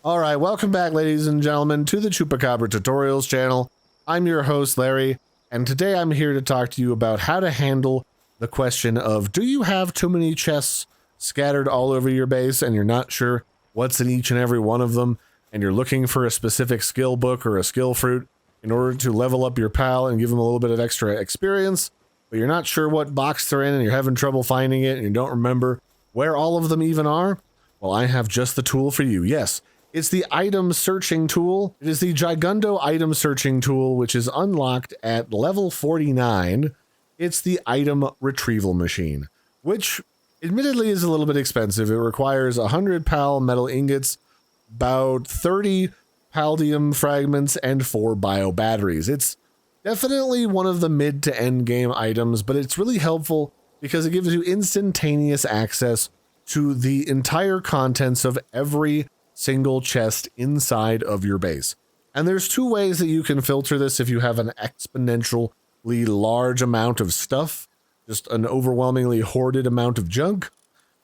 All right, welcome back, ladies and gentlemen, to the Chupacabra Tutorials channel. I'm your host, Larry, and today I'm here to talk to you about how to handle the question of, do you have too many chests scattered all over your base and you're not sure what's in each and every one of them, and you're looking for a specific skill book or a skill fruit in order to level up your pal and give them a little bit of extra experience, but you're not sure what box they're in and you're having trouble finding it and you don't remember where all of them even are? Well, I have just the tool for you. Yes. It's the item searching tool. It is the Gigundo item searching tool, which is unlocked at level 49. It's the Item Retrieval Machine, which admittedly is a little bit expensive. It requires 100 PAL metal ingots, about 30 Paldium fragments, and 4 bio batteries. It's definitely one of the mid to end game items, but it's really helpful because it gives you instantaneous access to the entire contents of every single chest inside of your base. And there's two ways that you can filter this if you have an exponentially large amount of stuff, just an overwhelmingly hoarded amount of junk.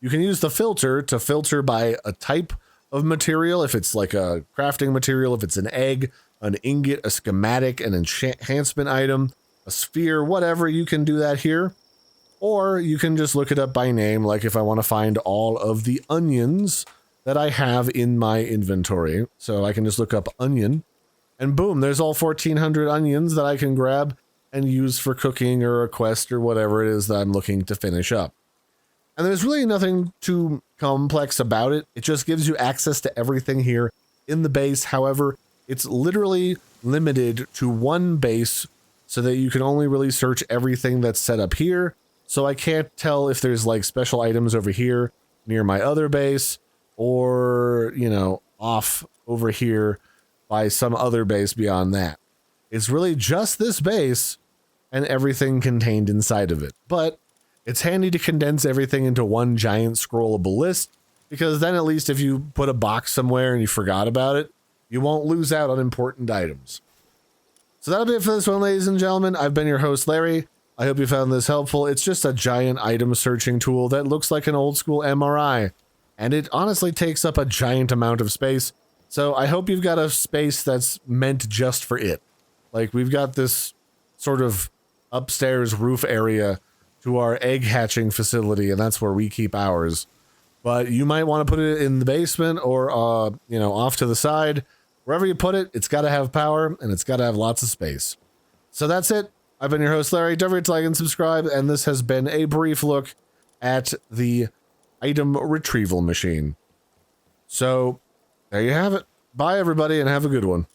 You can use the filter to filter by a type of material, if it's like a crafting material, if it's an egg, an ingot, a schematic, an enhancement item, a sphere, whatever, you can do that here. Or you can just look it up by name, like if I want to find all of the onions that I have in my inventory. So I can just look up onion, and boom, there's all 1,400 onions that I can grab and use for cooking or a quest or whatever it is that I'm looking to finish up. And there's really nothing too complex about it. It just gives you access to everything here in the base. However, it's literally limited to one base so that you can only really search everything that's set up here. So I can't tell if there's like special items over here near my other base, or, you know, off over here by some other base beyond that. It's really just this base and everything contained inside of it. But it's handy to condense everything into one giant scrollable list, because then at least if you put a box somewhere and you forgot about it, you won't lose out on important items. So that'll be it for this one, ladies and gentlemen. I've been your host, Larry. I hope you found this helpful. It's just a giant item searching tool that looks like an old school MRI. And it honestly takes up a giant amount of space. So I hope you've got a space that's meant just for it. Like, we've got this sort of upstairs roof area to our egg hatching facility, and that's where we keep ours. But you might want to put it in the basement or, you know, off to the side. Wherever you put it, it's got to have power and it's got to have lots of space. So that's it. I've been your host, Larry. Don't forget to like and subscribe. And this has been a brief look at the Item Retrieval Machine. So there you have it. Bye, everybody, and have a good one.